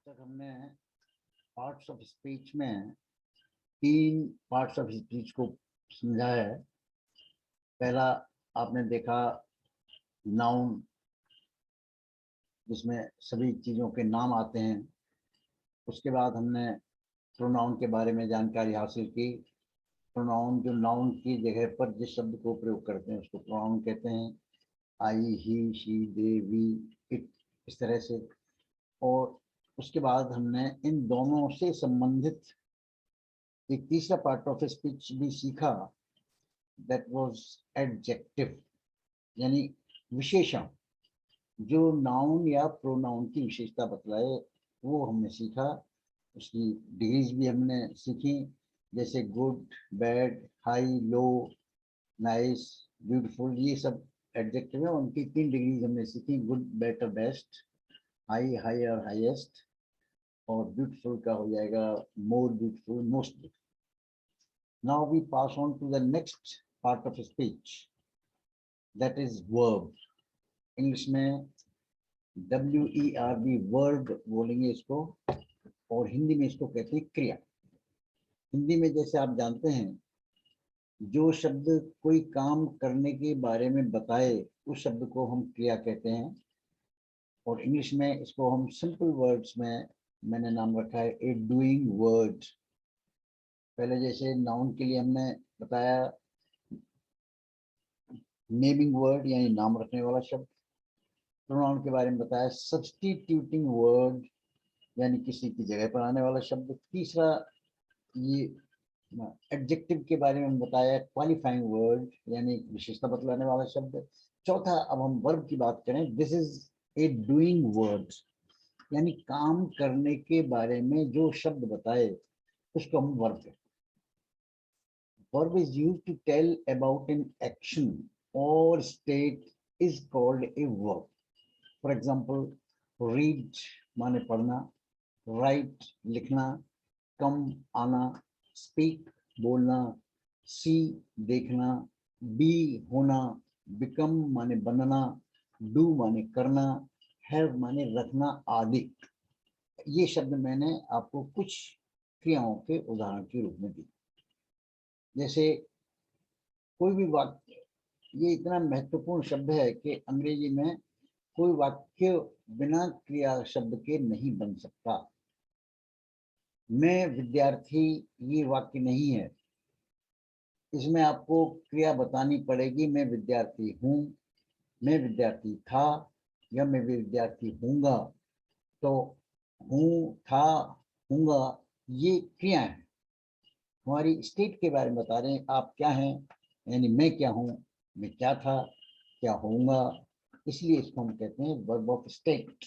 तक हमने parts of speech में 3 पार्ट्स ऑफ स्पीच को समझा है। पहला आपने देखा नाउन, जिसमें सभी चीज़ों के नाम आते हैं। उसके बाद हमने प्रोनाउन के बारे में जानकारी हासिल की। प्रोनाउन जो नाउन की जगह पर जिस शब्द को प्रयोग करते हैं उसको प्रोनाउन कहते हैं। आई, ही, शी, दे, वी, इट, इस तरह से। और उसके बाद हमने इन दोनों से संबंधित एक तीसरा पार्ट ऑफ स्पीच भी सीखा, दैट वाज एडजेक्टिव, यानी विशेषण जो नाउन या प्रोनाउन की विशेषता बतलाए, वो हमने सीखा। उसकी डिग्रीज भी हमने सीखी, जैसे good, bad, high, low, nice, beautiful. ये सब एडजेक्टिव है, उनकी 3 डिग्रीज हमने सीखी, good, better, best, high, higher, highest, और ब्यूटीफुल का हो जाएगा more beautiful, most beautiful. Now we pass on to the next part of speech, that is verb. English में WERB, वर्ब बोलेंगे इसको, और हिंदी में इसको कहते हैं क्रिया। हिंदी में जैसे आप जानते हैं, जो शब्द कोई काम करने के बारे में बताए उस शब्द को हम क्रिया कहते हैं। और इंग्लिश में इसको हम सिंपल वर्ड्स में मैंने नाम रखा है ए डूइंग वर्ड। पहले जैसे नाउन के लिए हमने बताया नेमिंग वर्ड, यानी नाम रखने वाला शब्द। प्रोनाउन के बारे में बताया सब्स्टिट्यूटिंग वर्ड, यानी किसी की जगह पर आने वाला शब्द। तीसरा ये एडजेक्टिव के बारे में बताया क्वालिफाइंग वर्ड, यानी विशेषता बतलाने वाला शब्द। चौथा, अब हम वर्ब की बात करें, this is a doing word, यानी काम करने के बारे में जो शब्द बताए उसको हम वर्ब कहते हैं। Verb is used to tell about an action or state is called a verb. For example, read माने पढ़ना, write लिखना, come आना, speak बोलना, see देखना, be होना, become माने बनना, do माने करना, have माने रखना आदि। ये शब्द मैंने आपको कुछ क्रियाओं के उदाहरण के रूप में दिए। जैसे कोई भी वाक्य, ये इतना महत्वपूर्ण शब्द है कि अंग्रेजी में कोई वाक्य बिना क्रिया शब्द के नहीं बन सकता। मैं विद्यार्थी ये वाक्य नहीं है, इसमें आपको क्रिया बतानी पड़ेगी। मैं विद्यार्थी हूँ, मैं विद्यार्थी था, या मैं विद्यार्थी हूँगा। तो हूँ, था, हूँगा, ये क्रिया है। हमारी स्टेट के बारे में बता रहे हैं, आप क्या हैं, यानी मैं क्या हूँ, मैं क्या था, क्या होऊंगा, इसलिए इसको हम कहते हैं वर्ब ऑफ स्टेट।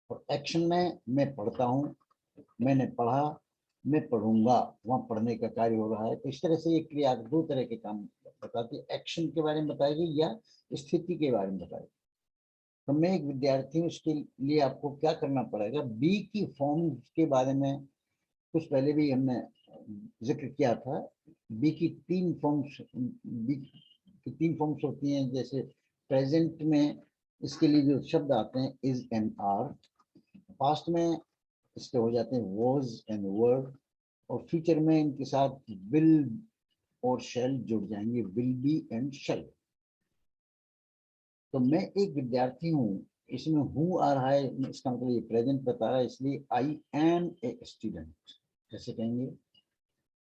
और एक्शन में मैं पढ़ता हूँ, मैंने पढ़ा, मैं पढ़ूंगा, वहाँ पढ़ने का कार्य हो रहा है। तो इस तरह से ये क्रिया 2 तरह के काम बताती है, एक्शन के बारे में बताएगी या स्थिति के बारे में बताएगी। तो मैं एक विद्यार्थी हूँ, इसके लिए आपको क्या करना पड़ेगा, बी की फॉर्म के बारे में कुछ पहले भी हमने जिक्र किया था। बी की 3 फॉर्म्स, बी की 3 फॉर्म्स होती हैं। जैसे प्रेजेंट में इसके लिए जो शब्द आते हैं इज एंड आर, पास्ट में इसके हो जाते हैं वॉज एंड वर, और फ्यूचर में इनके साथ विल और शेल जुड़ जाएंगे, विल बी एंड शेल। तो मैं एक विद्यार्थी हूँ, इसमें हूँ आ रहा है, इसका मतलब ये प्रेजेंट बता रहा है, इसलिए आई एम ए स्टूडेंट ऐसे कहेंगे।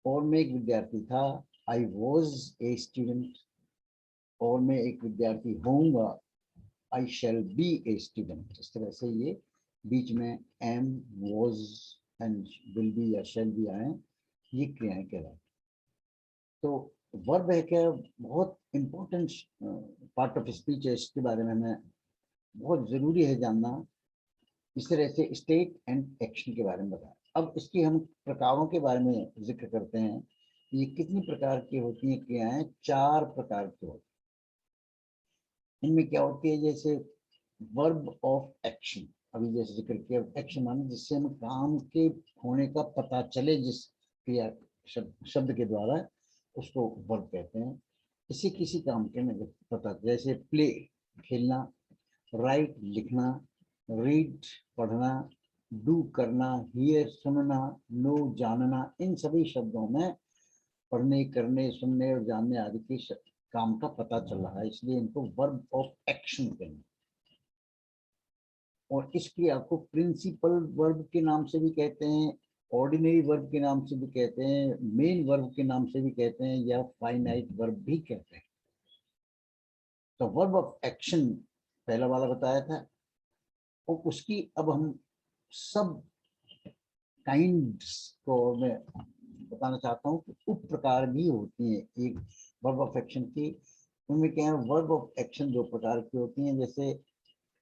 और मैं एक विद्यार्थी था, आई वॉज ए स्टूडेंट। और मैं एक विद्यार्थी होऊंगा, आई शैल बी ए स्टूडेंट। इस तरह से ये बीच में am, was and will be या शैल बी आए, ये क्रियाएं कहलाती। तो वर्ब है क्या, बहुत इंपॉर्टेंट पार्ट ऑफ स्पीच है, इसके बारे में हमें बहुत जरूरी है जानना। इस तरह से स्टेट एंड एक्शन के बारे में बताया। अब इसकी हम प्रकारों के बारे में जिक्र करते हैं, ये कितनी प्रकार की होती हैं क्रियाएं, 4 प्रकार की होती हैं। इनमें क्या होती है, जैसे वर्ब ऑफ एक्शन, अभी जैसे जिक्र किया, एक्शन माने जिससे हम काम के होने का पता चले, जिस क्रिया शब्द के द्वारा, उसको वर्ब कहते हैं। इसी किसी काम के में पता, जैसे प्ले खेलना, राइट लिखना, रीड पढ़ना, डू करना, हियर सुनना, नो जानना, इन सभी शब्दों में पढ़ने, करने, सुनने और जानने आदि के काम का पता चल रहा है, इसलिए इनको वर्ब ऑफ एक्शन कहते हैं। और इस क्रिया को प्रिंसिपल वर्ब के नाम से भी कहते हैं, ऑर्डिनरी वर्ब के नाम से भी कहते हैं, मेन वर्ब के नाम से भी कहते हैं, या फाइनाइट वर्ब भी कहते हैं। तो वर्ब ऑफ एक्शन पहला वाला बताया था, और उसकी अब हम सब काइंड्स को मैं बताना चाहता हूँ कि उप प्रकार भी होती हैं एक वर्ब ऑफ एक्शन की। उनमें क्या है, वर्ब ऑफ एक्शन दो प्रकार की होती हैं, जैसे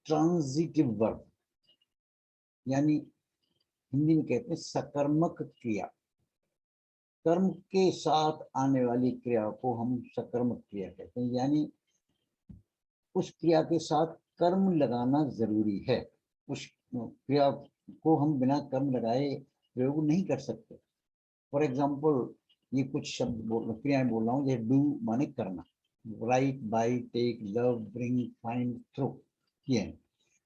ट्रांजिटिव वर्ब, यानी हिंदी में कहते हैं सकर्मक क्रिया। कर्म के साथ आने वाली क्रिया को हम सकर्मक क्रिया कहते हैं, यानी उस क्रिया के साथ कर्म लगाना जरूरी है। उस क्रिया को हम बिना कर्म लगाए प्रयोग नहीं कर सकते। फॉर एग्जाम्पल, ये कुछ शब्द क्रियाएं बोल रहा हूँ, जैसे डू माने करना, write, buy, take, love, bring, find, throw, ये।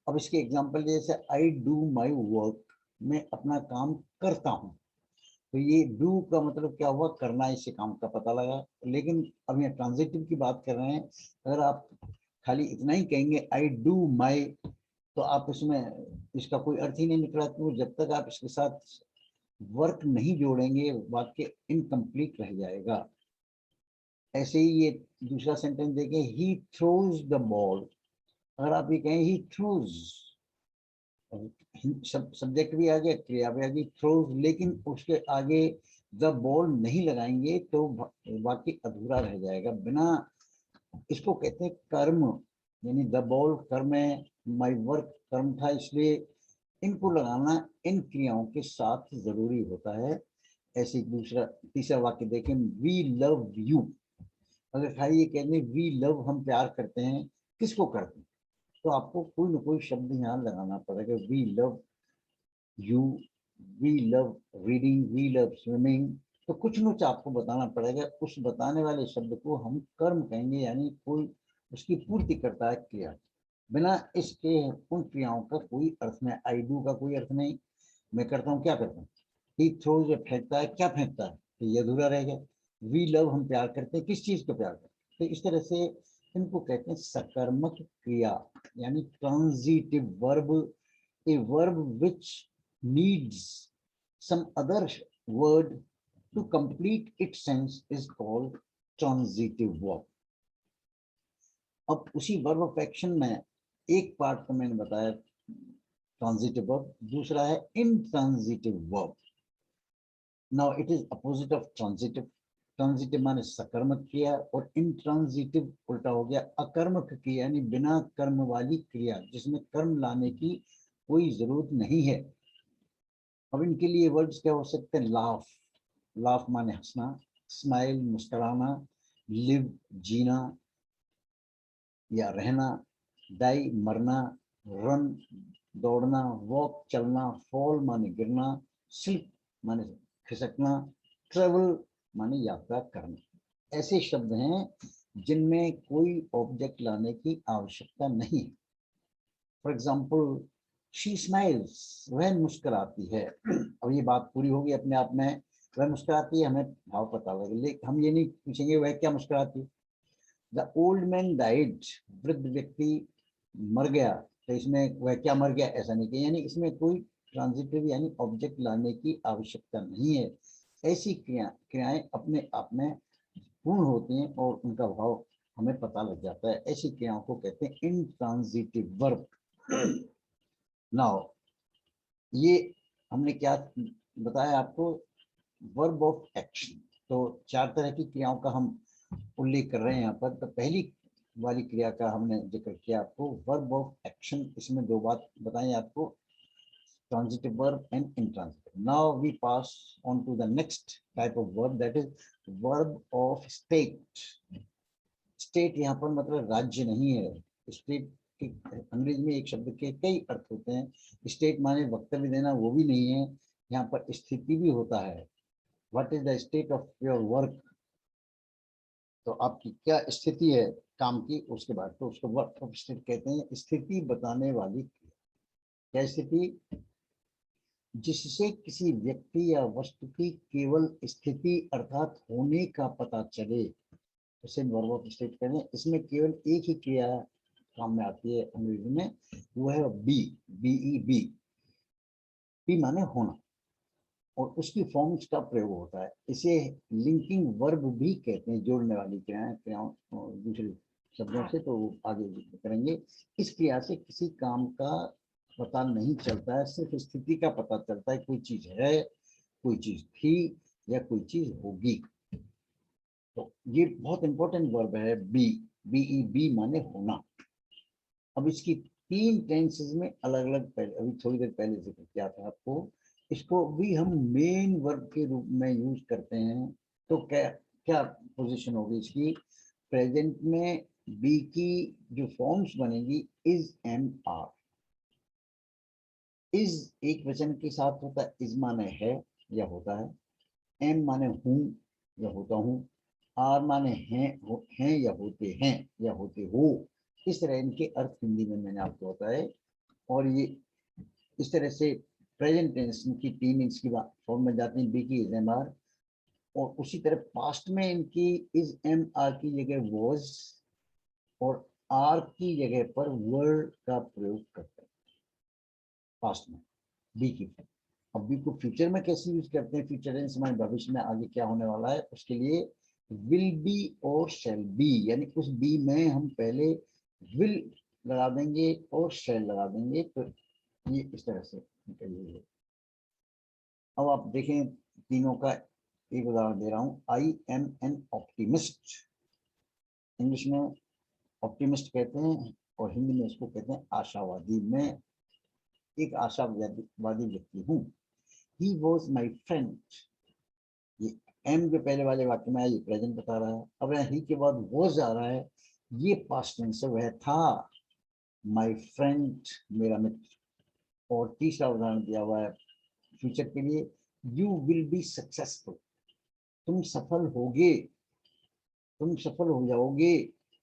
अब इसके एग्जाम्पल जैसे आई डू माई वर्क, मैं अपना काम करता हूँ। तो ये डू का मतलब क्या हुआ, करना, इससे काम का पता लगा। लेकिन अब यहाँ ट्रांजिटिव की बात कर रहे हैं, अगर आप खाली इतना ही कहेंगे आई डू माई, तो आप इसमें इसका कोई अर्थ ही नहीं निकला, क्योंकि जब तक आप इसके साथ वर्क नहीं जोड़ेंगे वाक्य इनकम्प्लीट रह जाएगा। ऐसे ही ये दूसरा सेंटेंस देखें, ही थ्रोज द बॉल, अगर आप ये कहें ही थ्रोज, सब्जेक्ट भी आ गया, क्रिया भी आ गई थ्रोज, लेकिन उसके आगे द बॉल नहीं लगाएंगे तो वाक्य अधूरा रह जाएगा बिना। इसको कहते हैं कर्म, यानी द बॉल कर्म है, माई वर्क कर्म था, इसलिए इनको लगाना इन क्रियाओं के साथ जरूरी होता है। ऐसे दूसरा तीसरा वाक्य देखें, वी लव यू, अगर खाली ये कहते हैं वी लव, हम प्यार करते हैं, किसको करते हैं, तो आपको कोई ना कोई शब्द यहाँ लगाना पड़ेगा। We love you, we love reading, we love swimming, तो कुछ न कुछ आपको बताना पड़ेगा। उस बताने वाले शब्द को हम कर्म कहेंगे, यानी कोई उसकी पूर्ति करता है क्रिया। बिना इसके उन क्रियाओं का कोई अर्थ नहीं। आई डू का कोई अर्थ नहीं, मैं करता हूँ, क्या करता हूँ, ही थ्रोज, फेंकता है, क्या फेंकता है, तो ये अधूरा रहेगा। वी लव, हम प्यार करते हैं, किस चीज को प्यार करते हैं, तो इस तरह से इनको कहते हैं सकर्मक क्रिया, यानी transitive verb, a verb which needs some other word to complete its sense is called transitive verb. अब उसी वर्ब ऑफ एक्शन में एक पार्ट को मैंने बताया ट्रांजिटिव वर्ब, दूसरा है intransitive verb. Now it is opposite of transitive. Transitive माने सकर्मक क्रिया, और इनट्रांजिटिव उल्टा हो गया अकर्मक क्रिया, यानी बिना कर्म वाली क्रिया, जिसमें कर्म लाने की कोई जरूरत नहीं है। अब इनके लिए वर्ड्स क्या हो सकते हैं, लाफ, लाफ माने हंसना, स्माइल मुस्कुराना, लिव जीना या रहना, डाई मरना, रन दौड़ना, वॉक चलना, फॉल माने गिरना, स्लिप माने खिसकना, ट्रेवल माने यात्रा करना। ऐसे शब्द हैं जिनमें कोई ऑब्जेक्ट लाने की आवश्यकता नहीं है। फॉर एग्जाम्पल, शी स्माइल्स, वह मुस्कुराती है। अब ये बात पूरी होगी अपने आप में, वह मुस्कुराती है, हमें भाव पता लगे, लेकिन हम ये नहीं पूछेंगे वह क्या मुस्कुराती है। द ओल्ड मैन डाइड, वृद्ध व्यक्ति मर गया, तो इसमें वह क्या मर गया ऐसा नहीं किया, यानी इसमें कोई ट्रांजिटिव यानी ऑब्जेक्ट लाने की आवश्यकता नहीं है। ऐसी क्रियाएं अपने आप में पूर्ण होती हैं और उनका भाव हमें पता लग जाता है। ऐसी क्रियाओं को कहते हैं इनट्रांजिटिव वर्ब। नाउ ये हमने क्या बताया आपको, वर्ब ऑफ एक्शन। तो चार तरह की क्रियाओं का हम उल्लेख कर रहे हैं यहाँ पर। तो पहली वाली क्रिया का हमने जिक्र किया आपको, वर्ब ऑफ एक्शन। इसमें दो बात बताई आपको, transitive verb and intransitive. Now we pass on to the next type of verb, that is verb of state. State यहाँ पर मतलब राज्य नहीं है। स्टेट के अंग्रेजी में एक शब्द के कई अर्थ होते हैं। स्टेट माने वक्तव्य देना, वो भी नहीं है। यहाँ पर स्थिति भी होता है। What is the state of your work, तो आपकी क्या स्थिति है काम की, उसके बाद तो उसको वर्क ऑफ स्टेट कहते हैं, स्थिति बताने वाली। क्या स्थिति, जिससे किसी व्यक्ति या वस्तु की केवल स्थिति अर्थात होने का पता चले, उसे वर्ब ऑफ स्टेट करें। इसमें केवल एक ही क्रिया काम में आती है अंग्रेजी में, वो है बी, बीई, बी माने होना, और उसकी फॉर्म्स का प्रयोग होता है। इसे लिंकिंग वर्ब भी कहते हैं, जोड़ने वाली क्रियाओं दूसरे शब्दों से, तो आगे करेंगे। इस क्रिया से किसी काम का पता नहीं चलता है, सिर्फ स्थिति का पता चलता है। कोई चीज है, कोई चीज थी, या कोई चीज होगी। तो ये बहुत इंपॉर्टेंट वर्ब है बी, बीई, बी माने होना। अब इसकी तीन टेंसेस में अलग अलग, पहले अभी थोड़ी देर पहले जिक्र किया था आपको, इसको भी हम मेन वर्ब के रूप में यूज करते हैं। तो क्या क्या पोजीशन होगी इसकी? प्रेजेंट में बी की जो फॉर्म्स बनेगी, इज, एम, आर। इज एक वचन के साथ होता है, इज माने है या होता है, एम माने हूं या होता हूं, आर माने हैं या होते हैं या होते हो। इस तरह इनके अर्थ हिंदी में मैंने आपको बताए। और ये इस तरह से प्रेजेंट टेंस की तीन इसकी फॉर्म में जाती है, बी की, इज, एम, आर। और उसी तरह पास्ट में इनकी इज, एम, आर की जगह वॉज, और आर की जगह पर वर्ड का प्रयोग करते हैं पास्ट में बी की। अब बी को फ्यूचर में कैसे यूज करते हैं? फ्यूचर टेंस में भविष्य में आगे क्या होने वाला है, उसके लिए विल बी और शैल बी, यानी उस बी में हम पहले विल लगा देंगे और शैल लगा देंगे। तो ये इस तरह से निकलिए। अब आप देखें तीनों का एक उदाहरण दे रहा हूं। I am an optimist, English में ऑप्टिमिस्ट कहते हैं, और हिंदी में इसको कहते हैं आशावादी। मैं एक आशावादी व्यक्ति हूँ। ही वॉज माई फ्रेंड, ये एम जो पहले वाले वाक्य में है ये प्रेजेंट बता रहा है। अब यहाँ ही के बाद वॉज आ रहा है, ये पास्ट टेंस है, वह था। माई फ्रेंड मेरा मित्र। और तीसरा उदाहरण दिया हुआ है फ्यूचर के लिए, यू विल बी सक्सेसफुल, तुम सफल होगे, तुम सफल हो जाओगे।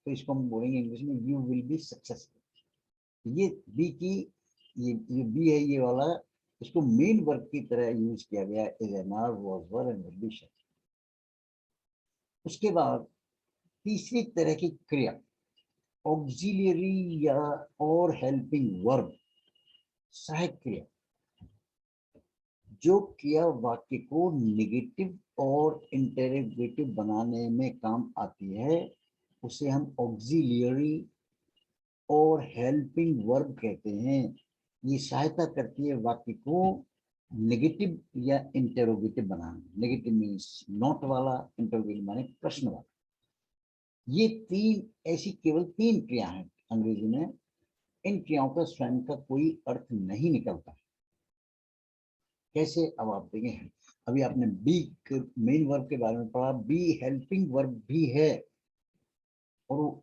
तो इसको हम बोलेंगे इंग्लिश में, यू विल बी सक्सेसफुल। ये बी की, ये बी है ये वाला, इसको मेन वर्ब की तरह यूज किया गया है, is, am, are, was, were and will be. उसके बाद तीसरी तरह की क्रिया, ऑक्सिलियरी या और हेल्पिंग वर्ब, सहायक क्रिया, जो क्रिया वाक्य को नेगेटिव और इंटरोगेटिव बनाने में काम आती है, उसे हम ऑक्सिलियरी और हेल्पिंग वर्ब कहते हैं। ये सहायता करती है वाक्य को नेगेटिव या इंटरोगेटिव बनाने। नेगेटिव मीन्स नॉट वाला, इंटरोगेटिव माने प्रश्न वाला। ये तीन ऐसी केवल तीन क्रिया हैं अंग्रेजी में। इन क्रियाओं का स्वयं का कोई अर्थ नहीं निकलता। कैसे? अब आप देखें, अभी आपने बी मेन वर्ब के बारे में पढ़ा, बी हेल्पिंग वर्ब भी है, और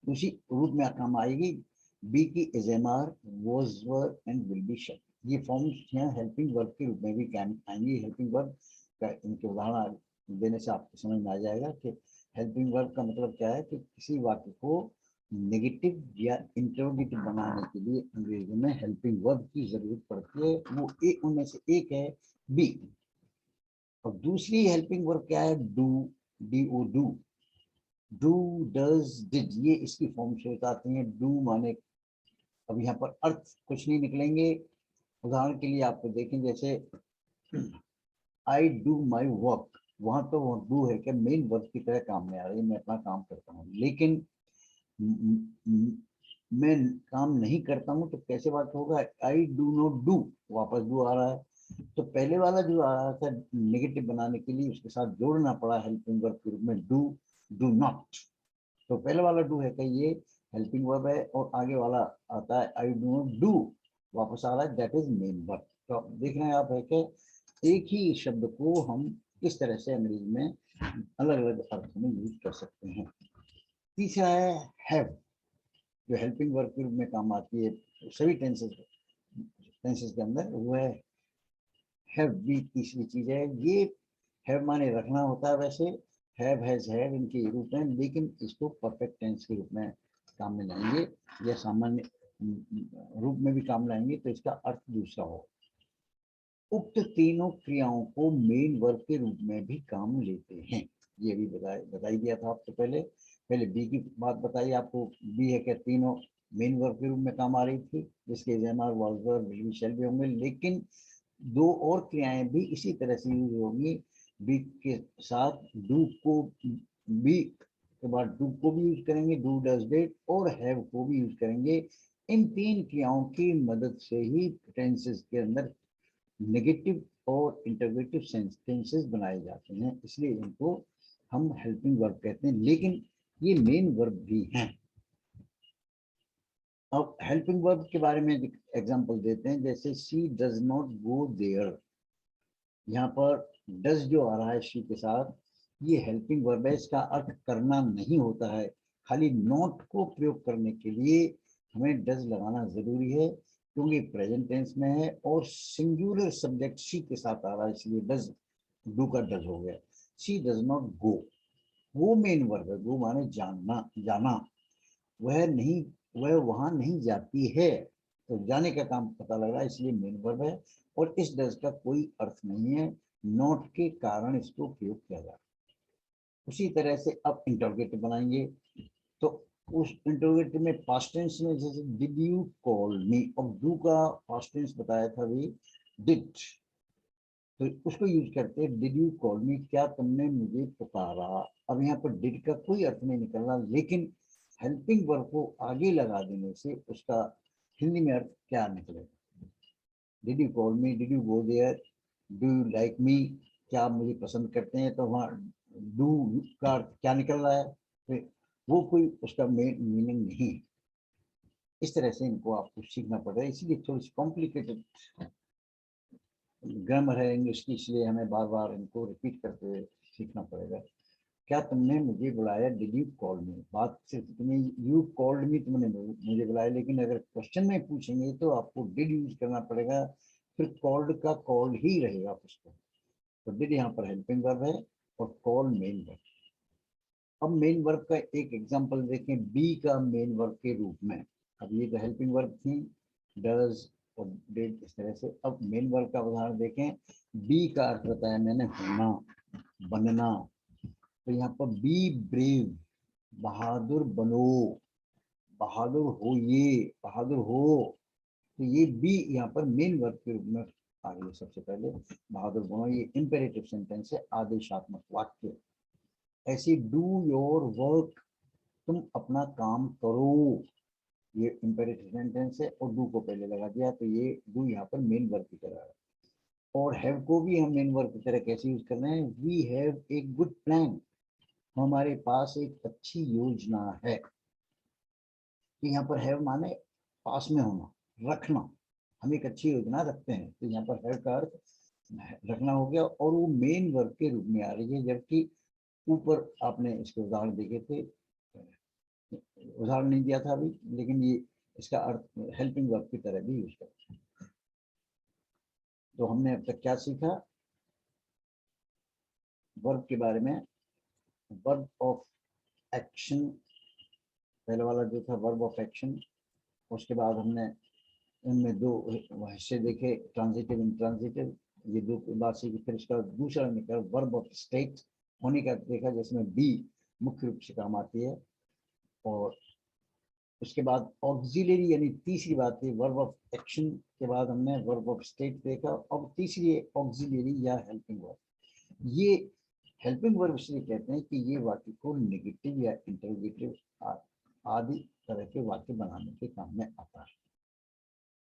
उसी रूप में काम आएगी। बी की is, am, are, was, were and will be शब्द, ये फॉर्म्स यहाँ हेल्पिंग वर्ब के रूप में भी काम आएंगे। हेल्पिंग वर्ब का इनके उदाहरण देने से आपको समझ में आ जाएगा कि हेल्पिंग वर्ब का मतलब क्या है, कि किसी वाक्य को नेगेटिव या इंटरोगेटिव बनाने के लिए अंग्रेजी में हेल्पिंग वर्ब की जरूरत पड़ती है। वो एक उनमें से एक है बी। और दूसरी हेल्पिंग वर्ब क्या है? Do, D O do, do, does, did, ये इसकी फॉर्म से आती हैं। डू माने, अब यहाँ पर अर्थ कुछ नहीं निकलेंगे। उदाहरण के लिए आपको देखें, जैसे आई डू माई वर्क, वहां तो वो डू है कि मेन वर्क की तरह काम में आ रही है, मैं अपना काम करता हूँ। लेकिन मैं काम नहीं करता हूँ, तो कैसे बात होगा? आई डू नॉट डू, वापस डू आ रहा है। तो पहले वाला जो आ रहा था नेगेटिव बनाने के लिए, उसके साथ जोड़ना पड़ा हेल्पिंग वर्ब के रूप में डू, डू नॉट। तो पहले वाला डू है कि ये हेल्पिंग वर्ब है, और आगे वाला आता है आई डू नॉट डू, वापस आ रहा है, दैट इज मेन वर्ब। तो आप देख रहे हैं आप है कि एक ही शब्द को हम इस तरह से अंग्रेजी में अलग अलग अर्थों में यूज कर सकते हैं। तीसरा है हैव, जो हेल्पिंग वर्ब के रूप में काम आती है सभी टेंसेस के अंदर, वो है हैव। भी तीसरी चीज है। ये हैव माने रखना होता है वैसे, हैव, हैज, हैव इनके रूप में, लेकिन इसको परफेक्ट टेंस के रूप में काम में लाएंगे, या सामान्य रूप में भी काम लाएंगे, तो इसका अर्थ दूसरा हो। उक्त तीनों क्रियाओं को मेन वर्ब के रूप में भी काम लेते हैं। ये भी बताई दिया था आपको पहले। पहले बी की बात बताई आपको। बी है कि तीनों मेन वर्ब के रूप में काम आ रही थी, जिसके M-are was verb will be shall be होंगे, लेकिन दो और क्रियाएं भी इसी तरह से यूज होंगी। बी के साथ डू को, बी के बाद डू को भी यूज करेंगे, डू डज डिड, और हैव को भी यूज करेंगे। इन तीन क्रियाओं की मदद से ही टेंसेस के अंदर नेगेटिव और इंटरोगेटिव सेंटेंसेस बनाए जाते हैं, इसलिए इनको हम हेल्पिंग वर्ब कहते हैं, लेकिन ये मेन वर्ब भी हैं। अब हेल्पिंग वर्ब के बारे में एग्जांपल देते हैं, जैसे she does not go there. यहाँ पर डज जो आ रहा है शी के साथ, ये हेल्पिंग वर्ब है। इसका अर्थ करना नहीं होता है, खाली नॉट को प्रयोग करने के लिए हमें डज लगाना जरूरी है, क्योंकि प्रेजेंट टेंस में है और सिंगुलर सब्जेक्ट शी के साथ आ रहा है, इसलिए डज डू का डज हो गया। शी डज नॉट गो, वो मेन वर्ब है। गो माने जानना, जाना। वह वहां नहीं जाती है, तो जाने का काम पता लग रहा है, इसलिए मेन वर्ब है। और इस डज का कोई अर्थ नहीं है, नॉट के कारण इसको प्रयोग किया जा रहा है। उसी तरह से अब इंटरोगेटिव बनाएंगे, तो उस इंटरोगेटिव में पास्ट टेंस में जैसे डिड यू कॉल मी, और डू का पास्ट टेंस बताया था भी डिड, तो उसको यूज करते हैं डिड यू कॉल मी, क्या तुमने मुझे पुकारा। अब यहाँ पर डिड का कोई अर्थ नहीं निकल रहा, लेकिन हेल्पिंग वर्ब को आगे लगा देने से उसका हिंदी में अर्थ क्या निकलेगा। Did you call me, did you go there, do you like me, क्या आप मुझे पसंद करते हैं, तो वहाँ डू का अर्थ क्या निकल रहा है, तो वो कोई उसका मेन मीनिंग नहीं है। इस तरह से इनको आपको सीखना पड़ेगा, इसीलिए थोड़ी सी कॉम्प्लिकेटेड ग्रामर है इंग्लिश की, इसलिए हमें बार बार इनको रिपीट करते हुए सीखना पड़ेगा। क्या तुमने मुझे बुलाया, डिड यू कॉल मी, बात सिर्फ इतनी, यू कॉल्ड मी, तुमने मुझे बुलाया, लेकिन अगर क्वेश्चन में पूछेंगे तो आपको डिड यूज करना पड़ेगा, फिर कॉल्ड का कॉल्ड ही रहेगा उसको। तो डिड यहाँ पर हेल्पिंग वर्ब है और कॉल मेन वर्ब। अब मेन वर्ब का एक एग्जांपल देखें, बी का मेन वर्ब के रूप में। अब ये तो हेल्पिंग वर्ब थी, डज और डिड, इस तरह से। अब मेन वर्ब का उदाहरण देखें, बी का अर्थ बताया मैंने होना, बनना, तो यहाँ पर बी ब्रेव, बहादुर बनो, बहादुर हो, ये बहादुर हो, तो ये बी यहाँ पर मेन वर्ब के रूप में आ गई। सबसे पहले बहादुर बनो, ये इंपेरेटिव सेंटेंस है, आदेशात्मक वाक्य। ऐसे डू योर वर्क, तुम अपना काम करो, ये इंपेरेटिव सेंटेंस है और डू को पहले लगा दिया, तो ये डू यहाँ पर मेन वर्ब की तरह है। और हैव को भी हम मेन वर्ब की तरह कैसे यूज कर रहे हैं, we have a good plan, हमारे पास एक अच्छी योजना है। तो यहाँ पर हैव माने पास में होना, रखना, हम एक अच्छी योजना रखते हैं, तो यहाँ पर हैव का अर्थ रखना हो गया, और वो मेन वर्ब के रूप में आ रही है। जबकि ऊपर आपने इसके उदाहरण देखे थे, उदाहरण नहीं दिया था अभी, लेकिन ये इसका अर्थ हेल्पिंग वर्ब की तरह भी यूज करते हैं। तो हमने अब तक क्या सीखा वर्ब के बारे में, वर्ब ऑफ एक्शन, पहले वाला जो था वर्ब ऑफ एक्शन, उसके बाद हमने इनमें दो हिस्से देखे, ट्रांजिटिव इंट्रांजिटिव, ये दो बात सीखी। फिर इसका दूसरा निकला वर्ब ऑफ स्टेट, होने का देखा, जिसमें बी मुख्य रूप से काम आती है। और उसके बाद ऑक्सिलरी यानी तीसरी बात थी वर्ब ऑफ एक्शन के बाद हमने वर्ब ऑफ स्टेट देखा। अब तीसरी ऑक्सिलरी या हेल्पिंग वर्ब। ये हेल्पिंग वर्ब इसलिए कहते हैं कि ये वाक्य को नेगेटिव या इंटरोगेटिव आदि तरह के वाक्य बनाने के काम में आता है।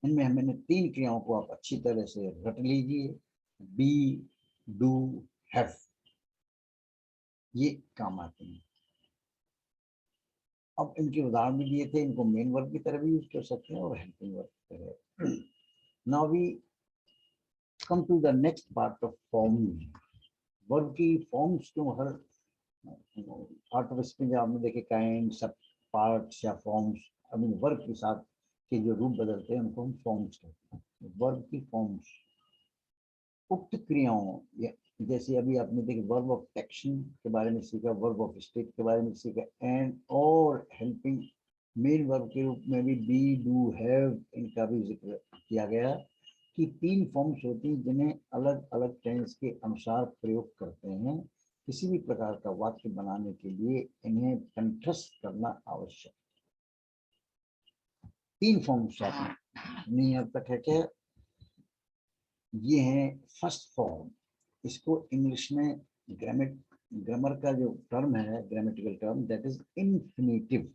इनमें हमने तीन क्रियाओं को आप अच्छी तरह से रट लीजिए, बी, डू, हैव, ये काम आते हैं। अब इनके उदाहरण भी दिए थे, इनको मेन वर्ब की तरह भी यूज कर सकते हैं और हेल्पिंग वर्ब की तरह। Now we come to the next part of form. Verb की फॉर्म्स क्यों हर पार्ट ऑफ स्पीच आपने देखे, काइंड, सब पार्ट्स या फॉर्म्स, अब इन वर्ब के साथ के जो रूप बदलते हैं उनको हम फॉर्म्स कहते हैं। वर्ब की फॉर्म्स उक्त क्रियाओं, जैसे अभी आपने देखे वर्ब ऑफ एक्शन के बारे में सीखा, वर्ब ऑफ स्टेट के बारे में सीखा, एंड और हेल्पिंग मेन वर्ब के रूप में भी बी, डू, हैव, इनका भी जिक्र किया गया। कि 3 फॉर्म्स होती हैं जिन्हें अलग अलग टेंस के अनुसार प्रयोग करते हैं। किसी भी प्रकार का वाक्य बनाने के लिए इन्हें कंठस्थ करना आवश्यक। 3 फॉर्म्स नहीं अब तक है क्या? ये है फर्स्ट फॉर्म। इसको इंग्लिश में ग्रामर का जो टर्म है, grammatical term, that is infinitive.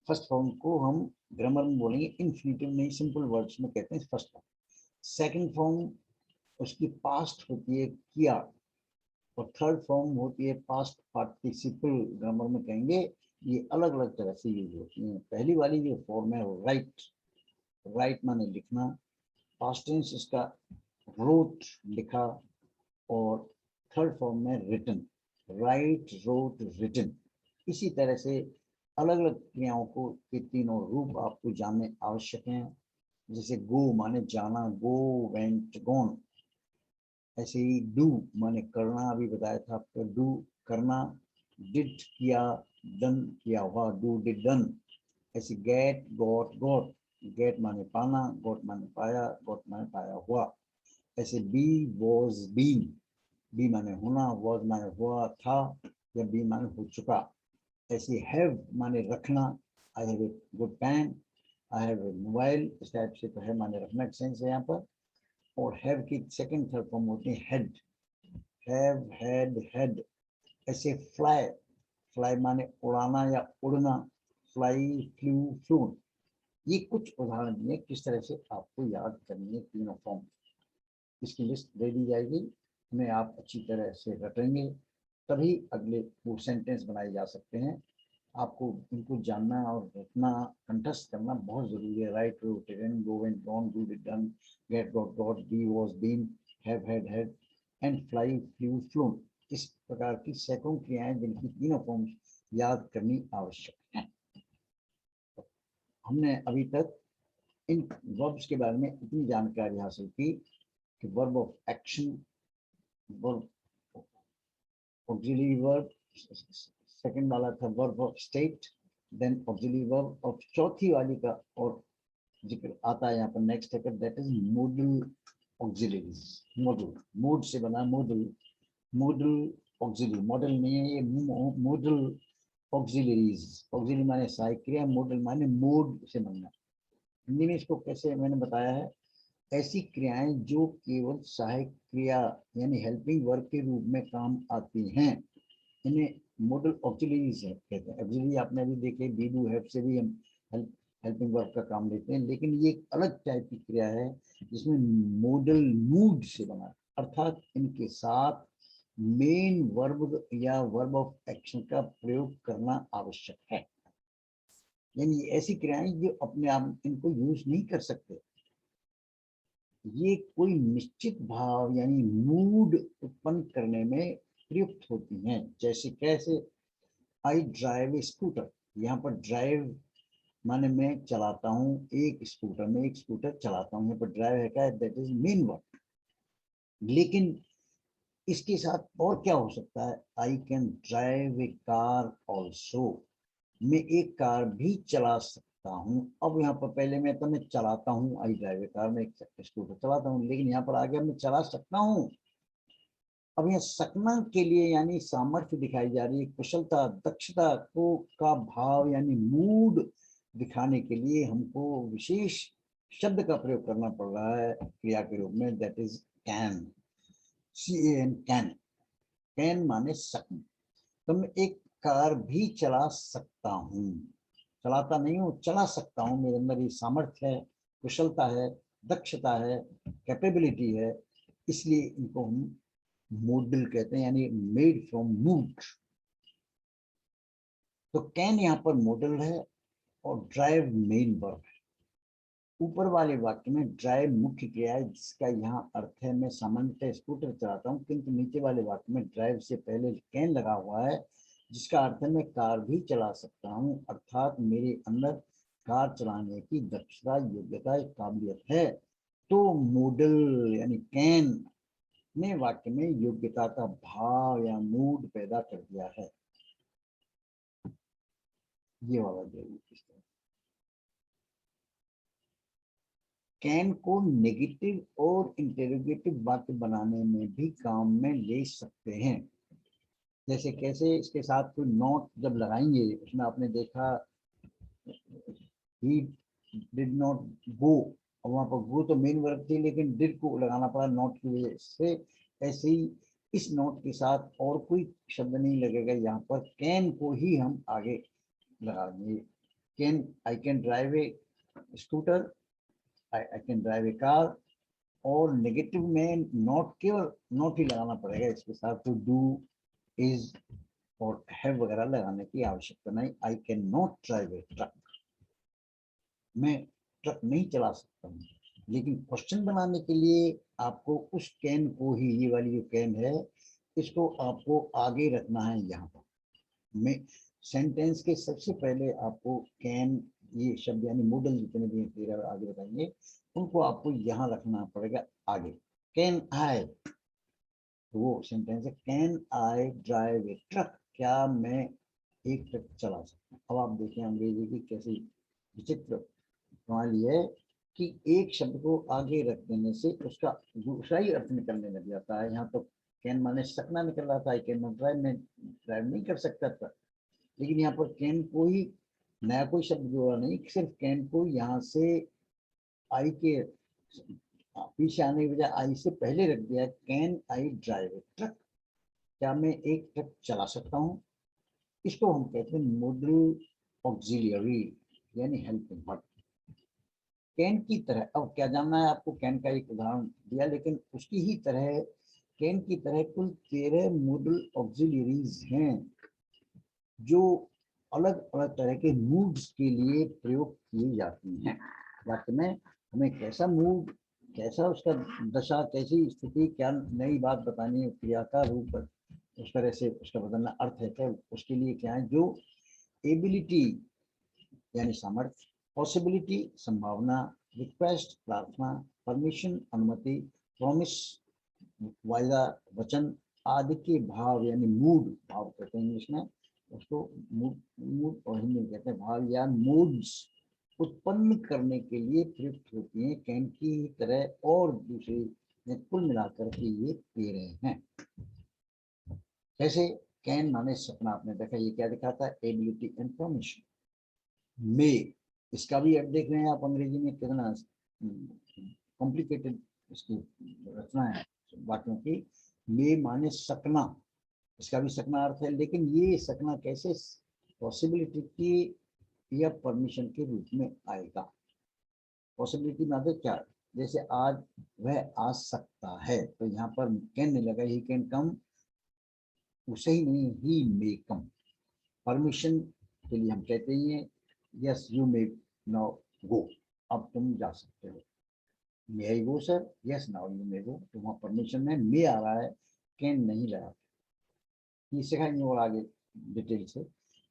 First form को हम ग्रामर में बोलेंगे इन्फिनेटिव नहीं, सिंपल वर्ड्स में कहते हैं फर्स्ट फॉर्म। सेकंड फॉर्म उसकी पास्ट होती है किया, और थर्ड फॉर्म होती है पास्ट पार्टिसिपल, ग्रामर में कहेंगे। ये अलग अलग तरह से यूज होती हैं। पहली वाली जो फॉर्म है वो राइट, राइट माने लिखना, पास्ट टेंस इसका रोट लिखा, और थर्ड फॉर्म में रिटन, राइट रोट रिटन। इसी तरह से अलग अलग क्रियाओं को के तीनों रूप आपको जानने आवश्यक हैं। जैसे गो माने जाना, गो वेंट गॉन। ऐसे ही डू माने करना, अभी बताया था आपको, डू करना, डिड किया, डन किया हुआ, डू डिड डन। ऐसे गेट गॉट गॉट, गेट माने पाना, गॉट माने पाया, गॉट माने पाया हुआ। ऐसे बी वॉज बीन, बी माने होना, वॉज माने हुआ था, या बी माने हो चुका। ऐसे हैव माने रखना, I have a good pen, I have a mobile, इस टाइप से तो है माने रखना सेंस है यहाँ पर। और हैव की सेकंड थर्ड फॉर्म होती है हेड, हैव हैड हेड। ऐसे फ्लाई, फ्लाई माने उड़ाना या उड़ना, फ्लाई फ्लू फ्लून। ये कुछ उदाहरण दिए किस तरह से आपको याद करनी है तीनों फॉर्म। इसकी लिस्ट दे दी जाएगी, उन्हें आप अच्छी तरह से रटेंगे, तभी अगले वो सेंटेंस बनाए जा सकते हैं। आपको इनको जानना और रटना, कंठस्थ करना बहुत जरूरी है। Write wrote written, go went gone, do did done, get got got, be was been, have had had, and fly flew flown. इस प्रकार की सैकड़ों क्रियाएं जिनकी तीनों फॉर्म्स याद करनी आवश्यक है। हमने अभी तक इन वर्ब्स के बारे में इतनी जानकारी हासिल की कि verb of action, verb auxiliary verb, second वाला था verb of state, then auxiliary verb, और चौथी वाली का और जिक्र आता है यहाँ पर नेक्स्ट है, that is model auxiliaries. Model, mode से बना मोडल, मोडल ऑक्सिलरी, मॉडल नहीं है ये, मोडल ऑक्सिलरीज। ऑक्सिलरी माने सहायक क्रिया, मॉडल माने मोड से बनना। हिंदी में इसको कैसे मैंने बताया है, ऐसी क्रियाएं जो केवल सहायक क्रिया यानी हेल्पिंग वर्ब के रूप में काम आती हैं, इन्हें मॉडल ऑक्सिलरीज कहते हैं। ऑक्सिलरी आपने अभी देखे, बी डू हैव से भी हम हेल्पिंग वर्ब का काम लेते हैं, लेकिन ये एक अलग टाइप की क्रिया है जिसमें मॉडल मूड से बना, अर्थात इनके साथ मेन वर्ब या वर्ब ऑफ एक्शन का प्रयोग करना आवश्यक है। यानी ऐसी क्रियाएं जो अपने आप इनको यूज नहीं कर सकते, ये कोई निश्चित भाव यानी मूड उत्पन्न करने में प्रयुक्त होती हैं। जैसे कैसे, आई ड्राइव ए स्कूटर, यहाँ पर ड्राइव माने मैं चलाता हूँ एक स्कूटर, में एक स्कूटर चलाता हूँ, यहाँ पर ड्राइव है क्या, दैट इज मेन वर्ब। लेकिन इसके साथ और क्या हो सकता है, I can drive A car also, मैं एक कार भी चला सकता हूँ। अब यहाँ पर पहले मैं चलाता हूँ, आई ड्राइव ए कार, में एक स्कूटर चलाता हूँ, लेकिन यहाँ पर आ गया मैं चला सकता हूँ। अब यहाँ सकना के लिए यानी सामर्थ्य दिखाई जा रही है, कुशलता दक्षता को का भाव यानी मूड दिखाने के लिए हमको विशेष शब्द का प्रयोग करना पड़ रहा है क्रिया के रूप में, that is can, CAN, can. Can माने सकना, तो मैं एक कार भी चला सकता हूँ, चलाता नहीं हूँ, चला सकता हूँ, मेरे अंदर ये सामर्थ्य है, कुशलता है, दक्षता है, कैपेबिलिटी है, इसलिए इनको हम मॉडल कहते हैं, यानी मेड फ्रॉम मूड। तो कैन यहाँ पर मॉडल है और ड्राइव मेन वर्ब है। ऊपर वाले वाक्य में ड्राइव मुख्य क्रिया है जिसका यहाँ अर्थ है मैं सामान्यतः स्कूटर चलाता हूँ, किंतु नीचे वाले वाक्य में ड्राइव से पहले कैन लगा हुआ है जिसका अर्थ है मैं कार भी चला सकता हूँ, अर्थात मेरे अंदर कार चलाने की दक्षता, योग्यता, काबिलियत है। तो मॉडल यानी कैन ने वाक्य में योग्यता का भाव या मूड पैदा कर दिया है। ये वाला जरूर इस तरह। कैन को नेगेटिव और इंटेरोगेटिव वाक्य बनाने में भी काम में ले सकते हैं। जैसे कैसे, इसके साथ कोई नॉट जब लगाएंगे, उसमें आपने देखा ही डिड नॉट गो, और वहां पर गो तो मेन वर्ब थी, लेकिन डिड को लगाना पड़ा नॉट की वजह से। ऐसे ही इस नॉट के साथ और कोई शब्द नहीं लगेगा, यहाँ पर कैन को ही हम आगे लगा देंगे। Can, I can drive A scooter, I can drive A car. और नेगेटिव में नॉट, केवल नॉट ही लगाना पड़ेगा इसके साथ, तो डू, इज और हैव वगैरह लगाने की आवश्यकता नहीं। I can not drive A truck, मैं ट्रक नहीं चला सकता हूँ। लेकिन क्वेश्चन बनाने के लिए आपको उस कैन को ही, ये वाली जो कैन है, इसको आपको आगे रखना है। यहाँ पर मैं सेंटेंस के सबसे पहले आपको कैन, ये शब्द यानी मॉडल जितने भी तेरा आगे बताएंगे, उनको आपको यहाँ रखना पड़ेगा आगे। कैन आई, तो वो सेंटेंस है can I drive A truck, क्या मैं एक ट्रक चला सकता हूँ। अब आप देखें अंग्रेजी की कैसी विचित्र प्रणाली है कि एक शब्द को आगे रख देने से उसका दूसरा ही अर्थ निकलने लग जाता है। यहाँ तो कैन माने सकना निकल रहा था, आई कैन नॉट ड्राइव, मैं ड्राइव नहीं कर सकता था। लेकिन यहाँ पर कैन को ही नया कोई शब्द जोड़ा नहीं, सिर्फ कैन को यहाँ से आई के पीछे आने की बजाय आई से पहले रख दिया। Can I drive A truck, क्या मैं एक ट्रक चला सकता हूँ। इसको हम कहते हैं मॉडल ऑक्सिलियरी यानी हेल्पिंग वर्ब। कैन की तरह, अब क्या जानना है आपको, कैन का एक उदाहरण दिया, लेकिन उसकी ही तरह कैन की तरह कुल 13 मॉडल ऑक्सिलियरीज हैं जो अलग अलग तरह के मूड्स के लिए प्रयोग किए जाती हैं। वाक्य में हमें कैसा मूड, कैसा उसका दशा, कैसी स्थिति, क्या नई बात बतानी है, क्रिया का रूप उस तरह से उसका बदलना अर्थ है, क्या उसके लिए क्या है। जो एबिलिटी यानी सामर्थ्य, पॉसिबिलिटी संभावना, रिक्वेस्ट प्रार्थना, परमिशन अनुमति, प्रॉमिस वायदा वचन आदि के भाव यानी मूड, भाव कहते हैं इंग्लिश में उसको, मूड, मूड और हिंदी में कहते हैं भाव या मूड्स उत्पन्न करने के लिए प्रयुक्त होती हैं। कैन की तरह और दूसरी, कुल मिलाकर के ये 13 हैं। जैसे कैन माने सपना, आपने देखा ये क्या दिखाता है, एबिलिटी एंड परमिशन। मे, इसका भी अब देख रहे हैं आप अंग्रेजी में कितना कॉम्प्लिकेटेड इसकी रचना है वाक्यों की। मे माने सकना, इसका भी सकना अर्थ है, लेकिन ये सकना कैसे, पॉसिबिलिटी की या परमिशन के रूप में आएगा। पॉसिबिलिटी मतलब क्या, जैसे आज वह आ सकता है, तो यहाँ पर कैन नहीं लगा, ही कैन कम, उसे ही नहीं, ही मे कम। परमिशन के लिए हम कहते हैं yes you may now go, अब तुम जा सकते हो। May I go sir, yes now you may go, तो वहाँ परमिशन में मे आ रहा है, कैन नहीं लगा। ये सिखाएंगे और आगे डिटेल से।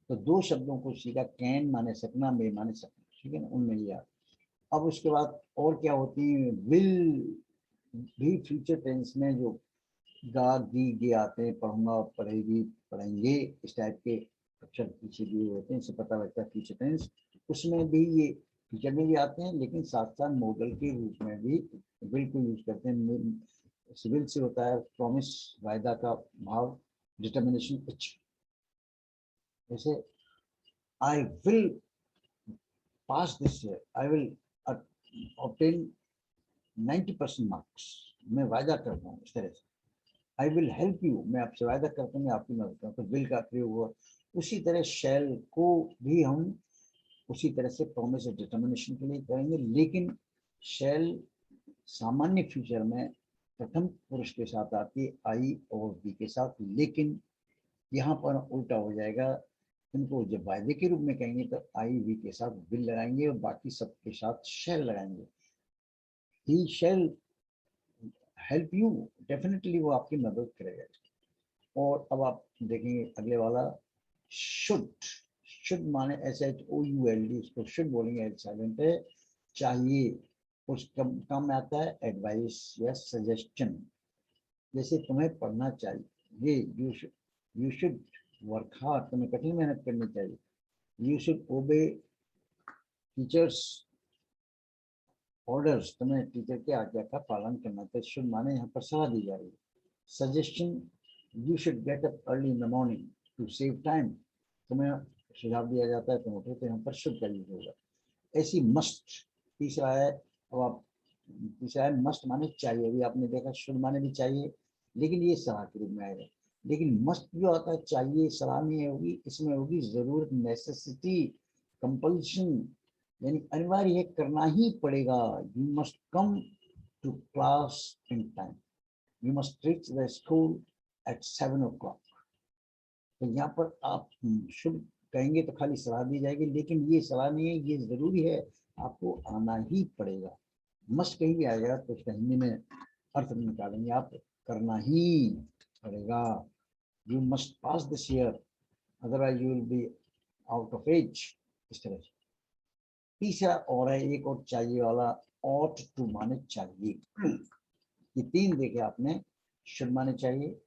तो दो शब्दों को सीखा, कैन माने सकना, मे माने सकना, ठीक है ना, उनमें याद। अब उसके बाद और क्या होती है, विल भी फ्यूचर टेंस में जो गा गी गे आते हैं, पढ़ूंगा पढ़ेगी पढ़ेंगे, इस टाइप के अक्षर पीछे दिए होते हैं, इससे पता लगता है फ्यूचर टेंस। उसमें भी ये फ्यूचर में भी आते हैं, लेकिन साथ साथ मॉडल के रूप में भी विल को यूज करते हैं। सिविल से होता है प्रॉमिस, वायदा का भाव, डिटर्मिनेशन इच्छा। जैसे I will pass this year, I will obtain 90% marks, मैं वायदा करता हूँ इस तरह से। आई विल हेल्प यू, मैं आपसे वायदा करता हूँ मैं आपकी मदद करूँ, तो विल का प्रयोग हुआ। उसी तरह शैल को भी हम उसी तरह से प्रॉमिस और डिटर्मिनेशन के लिए करेंगे, लेकिन शैल सामान्य फ्यूचर में प्रथम पुरुष के साथ आती है, आई और बी के साथ, लेकिन यहाँ पर उल्टा हो जाएगा। इनको जब वायदे के रूप में कहेंगे तो आई वी के साथ विल लगाएंगे और बाकी सब के साथ शैल लगाएंगे। ही शैल हेल्प यू, डेफिनेटली वो आपकी मदद करेगा। और अब आप देखेंगे अगले वाला, शुड। शुड माने SHOULD, इसको शुड बोलेंगे, साइलेंट है, चाहिए। उस काम में आता है एडवाइस या सजेशन। जैसे तुम्हें पढ़ना चाहिए, यू शुड वर्क हार्ड, तुम्हें कठिन मेहनत करनी चाहिए। यू शुड ओबे टीचर्स ऑर्डर्स, तुम्हें टीचर की आज्ञा का पालन करना चाहिए। शुड माने यहाँ पर सलाह दी जा रही है। Suggestion, you should get up early in the morning to save time, तुम्हें सुझाव दिया जाता है तुम उठो, तो यहाँ पर शुड का यूज होगा। ऐसी मस्ट, तीसरा है, अब आप तीसरा है मस्ट माने चाहिए। अभी आपने देखा शुड माने भी चाहिए, लेकिन ये सलाह के रूप में आएगा। लेकिन मस्ट जो आता है चाहिए, सलाह नहीं होगी, इसमें होगी जरूरत, नेसेसिटी, कंपल्शन, यानी अनिवार्य है, करना ही पड़ेगा। You must come to class in time, you must reach the school at 7 o'clock। तो यहाँ पर आप शुभ कहेंगे तो खाली सलाह दी जाएगी, लेकिन ये सलाह नहीं है, ये जरूरी है, आपको आना ही पड़ेगा। मस्ट कहीं भी आएगा तो उसका हिंदी में अर्थ निकालेंगे आप, करना ही पड़ेगा। You must pass this year, otherwise you will be out of age, इस तरह से। तीसरा और है एक और चाहिए वाला, ought to माने चाहिए। ये तीन देखे आपने, should माने चाहिए,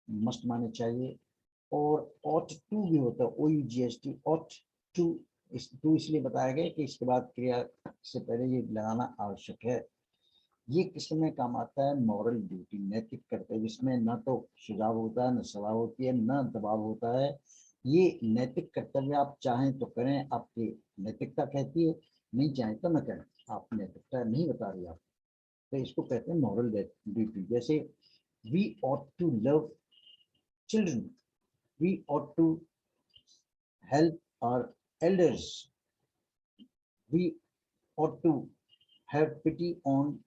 must माने चाहिए, और ought to भी होता है, OUGHT, ought to। इस to इसलिए बताया गया कि इसके बाद क्रिया से पहले ये लगाना आवश्यक है। ये किस में काम आता है? मॉरल ड्यूटी, नैतिक कर्तव्य, जिसमें न तो सुझाव होता है, न सलाह होती है, न दबाव होता है। ये नैतिक कर्तव्य आप चाहें तो करें, आपकी नैतिकता कहती है, नहीं चाहें तो न करें, आप नैतिकता नहीं बता रही आप, तो इसको कहते हैं मॉरल ड्यूटी। जैसे we ought to love children, we ought to help our elders, we ought to have pity on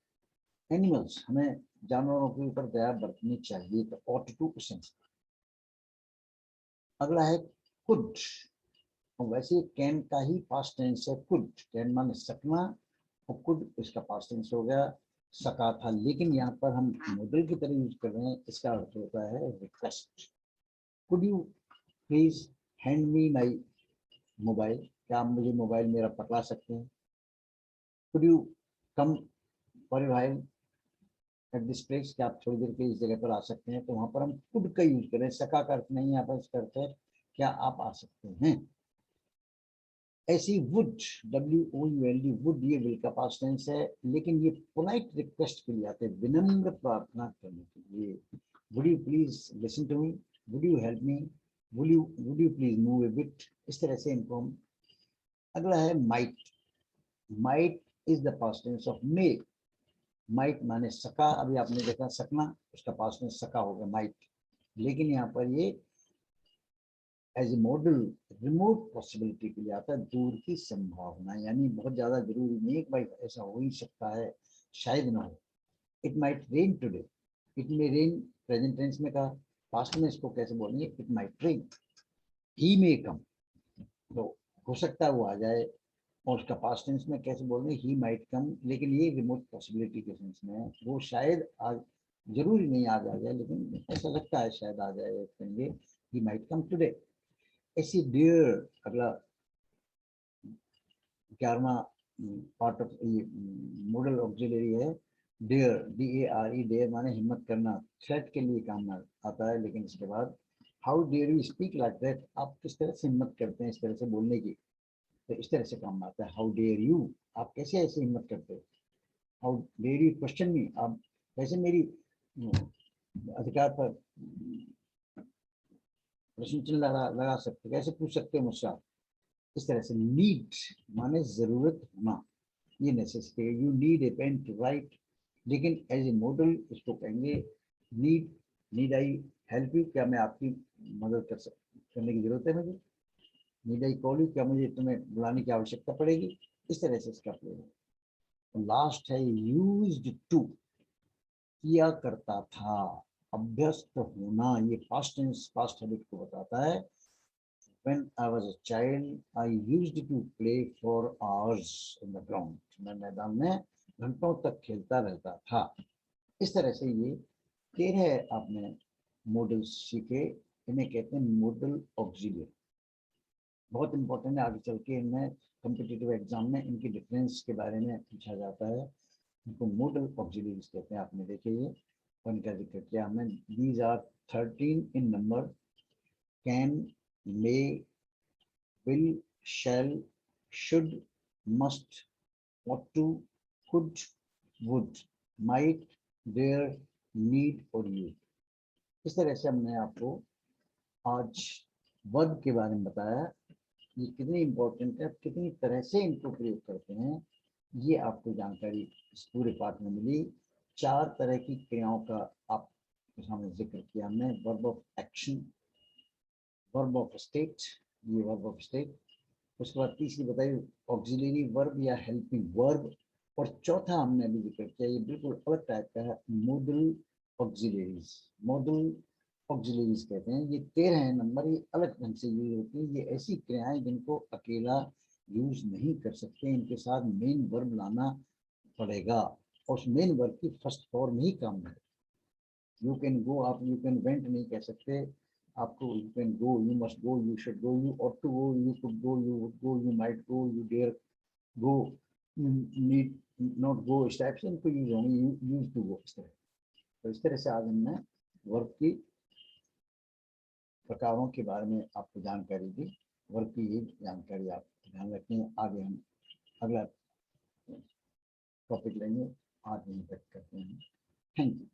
animals, हमें जानवरों के ऊपर दया बरतनी चाहिए, तो ऑट टू सेंस। अगला है कुड, वैसे कैन का ही पास्ट टेंस है कुड, कैन माने सकना, और कुड इसका पास्ट टेंस हो गया, सका था, लेकिन यहाँ पर हम मॉडल की तरह यूज कर रहे हैं, इसका अर्थ होता है request. Could you please hand me my mobile, क्या आप मुझे मोबाइल मेरा पकड़ा सकते हैं? Could you come for a while at this place, क्या आप थोड़ी देर के इस जगह पर आ सकते हैं? तो वहां पर हम कुड का यूज करें, सका का अर्थ नहीं, यहाँ पर इसका अर्थ है क्या आप आ सकते हैं। ऐसी वुड, WOULD, वुड ये विल का पास्ट टेंस है, लेकिन ये पोलाइट रिक्वेस्ट के लिए आते हैं, विनम्र प्रार्थना करने के लिए। Would you please listen to me, would you help me, would you please move a bit, इस तरह से इनको हम। अगला है might, might is the past tense of may, might माने सका, अभी आपने देखा सकना, उसका पास्ट टेंस सका होगा माइट, लेकिन यहाँ पर ये as a modal remote possibility के लिए आता है, दूर की संभावना, यानी बहुत ज्यादा जरूरी नहीं है कि भाई ऐसा हो ही सकता है, शायद ना हो। It might rain today, it may rain present tense में कहा, पास्ट में इसको कैसे बोलेंगे? It might rain. He may come, तो हो सकता है वो आ जाए, और उसका पास्ट टेंस में कैसे बोलेंगे? ही माइट कम, लेकिन ये रिमोट पॉसिबिलिटी के सेंस में है, वो शायद आज, जरूरी नहीं आज आ जाए, लेकिन ऐसा लगता है शायद आ जाए, कहेंगे ही माइट कम टुडे। ऐसी डियर, अगला 11वां पार्ट ऑफ ये मॉडल ऑक्सिलरी है, डेयर, DARE, डेयर माने हिम्मत करना, थ्रेट के लिए काम आता है, लेकिन इसके बाद how dare you speak like that, आप किस तरह से हिम्मत करते हैं इस तरह से बोलने की, तो इस तरह से काम आता है। हाउ डेयर यू, आप कैसे ऐसे हिम्मत करते हो? हाउ डेयर यू क्वेश्चन मी, आप कैसे मेरी अधिकार पर प्रश्न चिन्ह लगा सकते, कैसे पूछ सकते हो मुझसे आप? इस तरह से नीड माने जरूरत होना, ये नेसेसिटी है, you need a pen to write, लेकिन एज ए मॉडल इसको कहेंगे need, need I help you, क्या मैं आपकी मदद करने की जरूरत है मुझे? नीड आई कॉल यू, क्या मुझे तुम्हें बुलाने की आवश्यकता पड़ेगी? इस तरह से इसका प्रयोग है। लास्ट है यूज्ड टू, किया करता था, अभ्यस्त होना, ये पास्ट टेंस, पास्ट हैबिट को बताता है। When I was a child, I used to play for hours in the ground, मैं मैदान में घंटों तक खेलता रहता था। इस तरह से ये 13 आपने मॉडल्स सीखे, इन्हें कहते हैं मॉडल ऑक्सिलरी। बहुत इंपॉर्टेंट है, आगे चल के इनमें कॉम्पिटिटिव एग्जाम में इनकी डिफरेंस के बारे में पूछा जाता है। इनको मॉडल ऑक्सिलरीज कहते हैं, आपने देखे ये, और इनका जिक्र किया हमने। These are 13 in number, can, may, will, shall, should, must, ought to, could, would, might, dare, need और you। इस तरह से हमने आपको आज वर्ब के बारे में बताया। ये कितनी इम्पोर्टेंट है, कितनी तरह से इनको प्रयोग करते हैं, ये आपको जानकारी इस पूरे पाठ में मिली। 4 तरह की क्रियाओं का आपके सामने जिक्र किया हमने। Verb of action, verb of state, ये वर्ब ऑफ स्टेट। उसके बाद तीसरी बताई ऑक्सिलरी वर्ब या हेल्पिंग वर्ब। और चौथा हमने अभी जिक्र किया, ये बिल्कुल अलग टाइप का है, मोडल ऑक्सिलरीज। मोडल ऑक्सिलरीज कहते हैं, ये 13 नंबर, ये अलग ढंग से यूज होती है। ये ऐसी क्रियाएं जिनको अकेला यूज नहीं कर सकते, इनके साथ मेन वर्ब लाना पड़ेगा और उस मेन वर्ब की फर्स्ट फॉर्म ही काम है। यू कैन गो, आप यू कैन वेंट नहीं कह सकते, आपको you can go, you must go, you should go, you ought to go, you could go, you would go, you might go, you dare go, need not go, इस type से इनको use होंगे, use to go, इस तरह। तो इस तरह से आज हमने वर्ब की प्रकारों के बारे में आपको जानकारी दी। वर्ब की ये जानकारी आप ध्यान रखें। आगे हम अगला टॉपिक लेंगे, आज यहीं तक करते हैं। Thank you.